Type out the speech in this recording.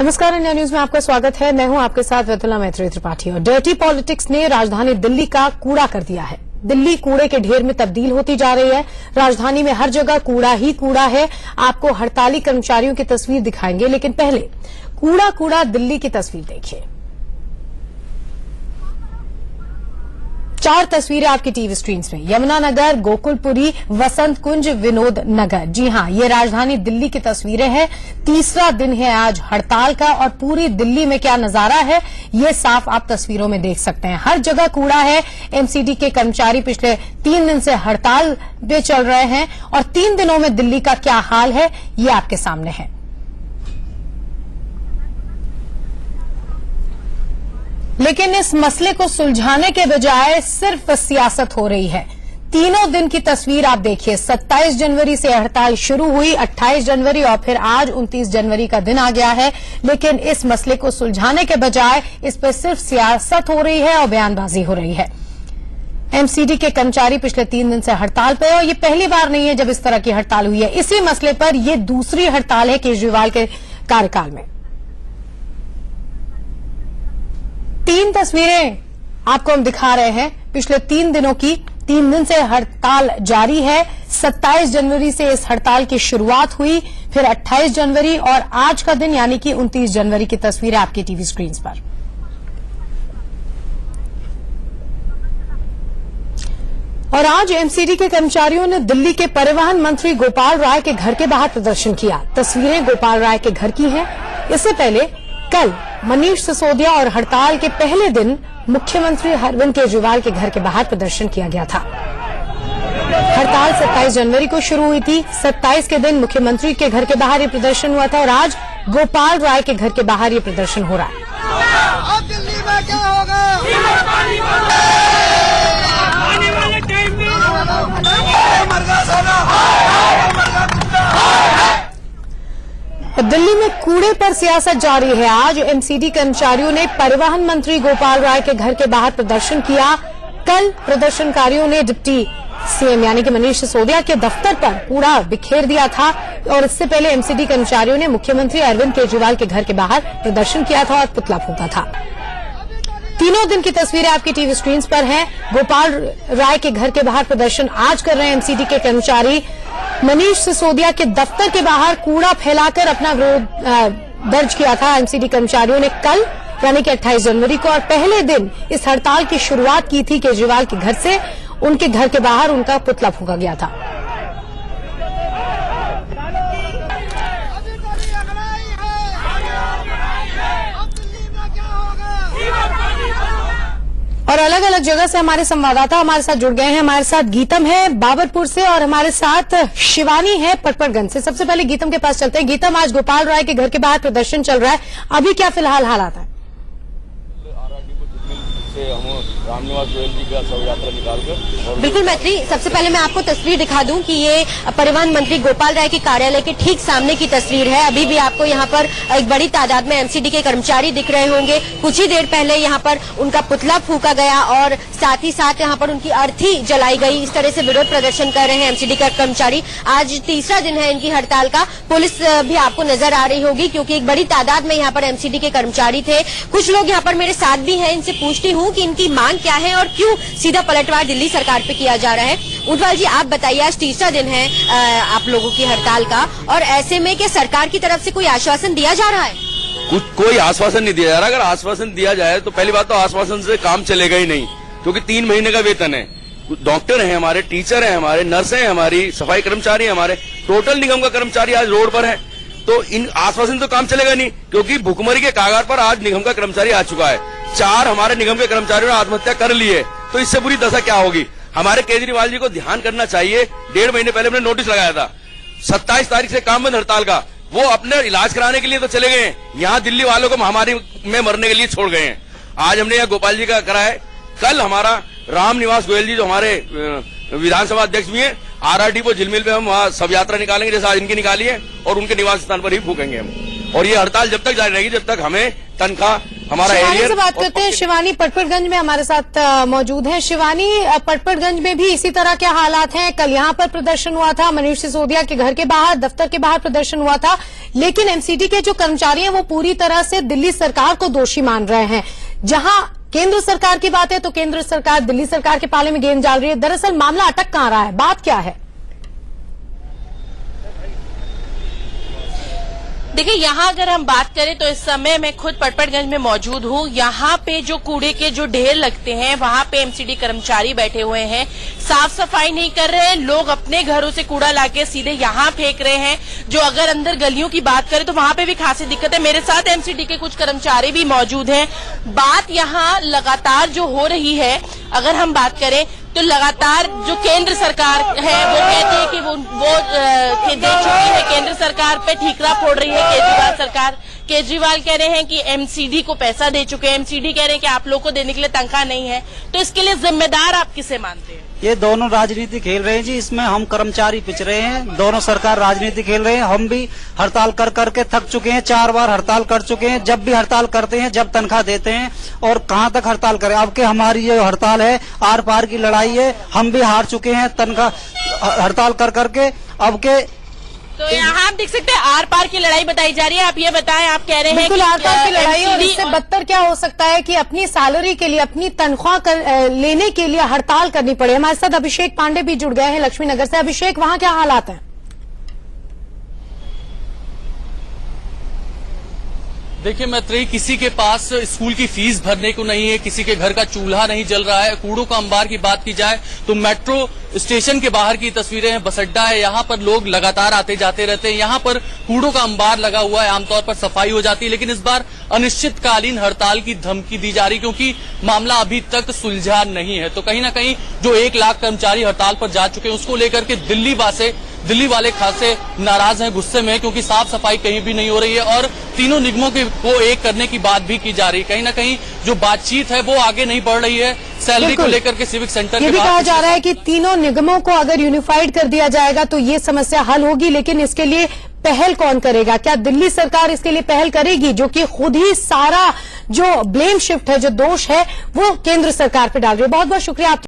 नमस्कार, India news में आपका स्वागत है। मैं हूं आपके साथ वेतुला मैत्री त्रिपाठी। और डर्टी पॉलिटिक्स ने राजधानी दिल्ली का कूड़ा कर दिया है। दिल्ली कूड़े के ढेर में तब्दील होती जा रही है। राजधानी में हर जगह कूड़ा ही कूड़ा है। आपको हड़ताली कर्मचारियों की तस्वीर दिखाएंगे, लेकिन पहले कूड़ा कूड़ा दिल्ली की तस्वीर देखिए। 4 तस्वीरें आपकी टीवी स्क्रीन में। यमुनानगर, गोकुलपुरी, वसंत कुंज, विनोद नगर। जी हां, ये राजधानी दिल्ली की तस्वीरें हैं। तीसरा दिन है आज हड़ताल का और पूरी दिल्ली में क्या नजारा है ये साफ आप तस्वीरों में देख सकते हैं। हर जगह कूड़ा है। एमसीडी के कर्मचारी पिछले 3 दिन से हड़ताल पे चल रहे हैं और 3 दिनों में दिल्ली का क्या हाल है ये आपके सामने है। लेकिन इस मसले को सुलझाने के बजाय सिर्फ सियासत हो रही है। तीनों दिन की तस्वीर आप देखिए। 27 जनवरी से हड़ताल शुरू हुई, 28 जनवरी और फिर आज 29 जनवरी का दिन आ गया है। लेकिन इस मसले को सुलझाने के बजाय इस पर सिर्फ सियासत हो रही है और बयानबाजी हो रही है। एमसीडी के कर्मचारी पिछले 3 दिन से हड़ताल पे और ये पहली बार नहीं है जब इस तरह की हड़ताल हुई है। इसी मसले पर यह दूसरी हड़ताल है केजरीवाल के कार्यकाल में। 3 तस्वीरें आपको हम दिखा रहे हैं पिछले 3 दिनों की। 3 दिन से हड़ताल जारी है। 27 जनवरी से इस हड़ताल की शुरुआत हुई, फिर 28 जनवरी और आज का दिन यानी कि 29 जनवरी की तस्वीरें आपकी टीवी स्क्रीन पर। और आज एमसीडी के कर्मचारियों ने दिल्ली के परिवहन मंत्री गोपाल राय के घर के बाहर प्रदर्शन किया। तस्वीरें गोपाल राय के घर की हैं। इससे पहले कल मनीष सिसोदिया और हड़ताल के पहले दिन मुख्यमंत्री अरविंद केजरीवाल के घर के बाहर प्रदर्शन किया गया था। हड़ताल 27 जनवरी को शुरू हुई थी। 27 के दिन मुख्यमंत्री के घर के बाहर ये प्रदर्शन हुआ था और आज गोपाल राय के घर के बाहर ये प्रदर्शन हो रहा है। अब दिल्ली में क्या होगा? आने वाले टाइम में दिल्ली में कूड़े पर सियासत जारी है। आज एमसीडी कर्मचारियों ने परिवहन मंत्री गोपाल राय के घर के बाहर प्रदर्शन किया। कल प्रदर्शनकारियों ने डिप्टी सीएम यानी कि मनीष सिसोदिया के दफ्तर पर कूड़ा बिखेर दिया था और इससे पहले एमसीडी कर्मचारियों ने मुख्यमंत्री अरविंद केजरीवाल के घर के बाहर प्रदर्शन किया था और पुतला फूंका था। तीनों दिन की तस्वीरें आपकी टीवी स्क्रीन पर हैं। गोपाल राय के घर के बाहर प्रदर्शन आज कर रहे हैं एमसीडी के कर्मचारी। मनीष सिसोदिया के दफ्तर के बाहर कूड़ा फैलाकर अपना विरोध दर्ज किया था एमसीडी कर्मचारियों ने कल यानी कि 28 जनवरी को। और पहले दिन इस हड़ताल की शुरुआत की थी केजरीवाल के घर से। उनके घर के बाहर उनका पुतला फूंका गया था। और अलग अलग जगह से हमारे संवाददाता हमारे साथ जुड़ गए हैं। हमारे साथ गीतम है बाबरपुर से और हमारे साथ शिवानी है पटपड़गंज से। सबसे पहले गीतम के पास चलते हैं। गीतम, आज गोपाल राय के घर के बाहर प्रदर्शन चल रहा है, अभी क्या फिलहाल हालात है? हम रामनिवास गोयल जी का शव यात्रा निकालकर बिल्कुल मैत्री, सबसे पहले मैं आपको तस्वीर दिखा दूं कि ये परिवहन मंत्री गोपाल राय के कार्यालय के ठीक सामने की तस्वीर है। अभी भी आपको यहाँ पर एक बड़ी तादाद में एमसीडी के कर्मचारी दिख रहे होंगे। कुछ ही देर पहले यहाँ पर उनका पुतला फूंका गया और साथ ही साथ यहाँ पर उनकी अर्थी जलाई गई। इस तरह से विरोध प्रदर्शन कर रहे हैं एमसीडी के कर्मचारी। आज तीसरा दिन है इनकी हड़ताल का। पुलिस भी आपको नजर आ रही होगी क्योंकि एक बड़ी तादाद में यहाँ पर एमसीडी के कर्मचारी थे। कुछ लोग यहाँ पर मेरे साथ भी हैं, इनसे पूछती हूँ कि इनकी मांग क्या है और क्यों सीधा पलटवार दिल्ली सरकार पे किया जा रहा है। ऊंटवाल जी, आप बताइए, आज तीसरा दिन है आप लोगों की हड़ताल का और ऐसे में क्या सरकार की तरफ से कोई आश्वासन दिया जा रहा है? कोई आश्वासन नहीं दिया जा रहा। अगर आश्वासन दिया जाए तो पहली बात तो आश्वासन से काम चलेगा ही नहीं, क्योंकि 3 महीने का वेतन है। डॉक्टर हैं हमारे, टीचर हैं हमारे, नर्सें हैं हमारी, सफाई कर्मचारी हमारे, टोटल निगम का कर्मचारी आज रोड पर है। तो इन आश्वासन तो काम चलेगा नहीं, क्योंकि भुखमरी के कागार पर आज निगम का कर्मचारी आ चुका है। 4 हमारे निगम के कर्मचारियों ने आत्महत्या कर ली है। तो इससे बुरी दशा क्या होगी? हमारे केजरीवाल जी को ध्यान करना चाहिए। 1.5 महीने पहले हमने नोटिस लगाया था 27 तारीख से काम बंद हड़ताल का। वो अपने इलाज कराने के लिए तो चले गए हैं, यहाँ दिल्ली वालों को महामारी में मरने के लिए छोड़ गए हैं। आज हमने यहाँ गोपाल जी का करा है। कल हमारा रामनिवास गोयल जी जो हमारे विधानसभा अध्यक्ष भी हैं, RRT झिलमिल पे हम वहाँ शव यात्रा निकालेंगे जैसे आज इनकी निकाली है और उनके निवास स्थान पर ही फूकेंगे हम। और ये हड़ताल जब तक जारी रहेगी जब तक हमें तनख्वाह हमारा शिवानी एरियर से बात करते हैं। शिवानी पटपड़गंज में हमारे साथ मौजूद है। शिवानी, पटपड़गंज में भी इसी तरह के हालात हैं। कल यहाँ पर प्रदर्शन हुआ था, मनीष सिसोदिया के घर के बाहर, दफ्तर के बाहर प्रदर्शन हुआ था, लेकिन एमसीडी के जो कर्मचारी हैं वो पूरी तरह से दिल्ली सरकार को दोषी मान रहे हैं। जहां केंद्र सरकार की बात है तो केंद्र सरकार दिल्ली सरकार के पाले में गेंद डाल रही है। दरअसल मामला अटक कहां रहा है, बात क्या है? देखिए, यहाँ अगर हम बात करें तो इस समय मैं खुद पटपड़गंज में मौजूद हूँ। यहाँ पे जो कूड़े के जो ढेर लगते हैं वहाँ पे एमसीडी कर्मचारी बैठे हुए हैं, साफ सफाई नहीं कर रहे हैं। लोग अपने घरों से कूड़ा लाके सीधे यहाँ फेंक रहे हैं। जो अगर अंदर गलियों की बात करें तो वहाँ पे भी खासी दिक्कत है। मेरे साथ एमसीडी के कुछ कर्मचारी भी मौजूद हैं। बात यहाँ लगातार जो हो रही है, अगर हम बात करें तो लगातार जो केंद्र सरकार है वो कहती है कि वो दे चुकी है, केंद्र सरकार पे ठीकरा फोड़ रही है केजरीवाल सरकार। केजरीवाल कह रहे हैं कि एमसीडी को पैसा दे चुके हैं, एमसीडी कह रहे हैं कि आप लोग को देने के लिए तनख्वाह नहीं है। तो इसके लिए जिम्मेदार आप किसे मानते हैं? ये दोनों राजनीति खेल रहे हैं जी। इसमें हम कर्मचारी पिछ रहे हैं, दोनों सरकार राजनीति खेल रहे हैं। हम भी हड़ताल कर करके थक चुके हैं, 4 बार हड़ताल कर चुके हैं। जब भी हड़ताल करते हैं, जब तनख्वाह देते हैं, और कहां तक हड़ताल करें। अब के हमारी ये हड़ताल है, आर पार की लड़ाई है। हम भी हार चुके हैं तनख्वाह हड़ताल कर करके। अब के तो यहाँ आप देख सकते हैं आर पार की लड़ाई बताई जा रही है। आप ये बताएं, आप कह रहे हैं बिल्कुल आर पार की लड़ाई, और MCD इससे बदतर क्या हो सकता है कि अपनी सैलरी के लिए, अपनी तनख्वाह लेने के लिए हड़ताल करनी पड़े। हमारे साथ अभिषेक पांडे भी जुड़ गए हैं लक्ष्मी नगर से। अभिषेक, वहां क्या हालात हैं? देखिए मैत्री, किसी के पास स्कूल की फीस भरने को नहीं है, किसी के घर का चूल्हा नहीं जल रहा है। कूड़ों का अंबार की बात की जाए तो मेट्रो स्टेशन के बाहर की तस्वीरें हैं, बस अड्डा है, यहाँ पर लोग लगातार आते जाते रहते हैं। यहाँ पर कूड़ों का अंबार लगा हुआ है, आमतौर पर सफाई हो जाती है, लेकिन इस बार अनिश्चितकालीन हड़ताल की धमकी दी जा रही क्योंकि मामला अभी तक सुलझा नहीं है। तो कहीं ना कहीं जो 1 लाख कर्मचारी हड़ताल पर जा चुके हैं उसको लेकर के दिल्ली वाले खासे नाराज हैं, गुस्से में, क्योंकि साफ सफाई कहीं भी नहीं हो रही है और तीनों निगमों को एक करने की बात भी की जा रही है। कहीं ना कहीं जो बातचीत है वो आगे नहीं बढ़ रही है। सैलरी को लेकर के सिविक सेंटर ये भी कहा जा रहा है कि तीनों निगमों को अगर यूनिफाइड कर दिया जाएगा तो ये समस्या हल होगी, लेकिन इसके लिए पहल कौन करेगा? क्या दिल्ली सरकार इसके लिए पहल करेगी, जो कि खुद ही सारा जो ब्लेम शिफ्ट है, जो दोष है, वो केंद्र सरकार पे डाल रही है? बहुत बहुत शुक्रिया आप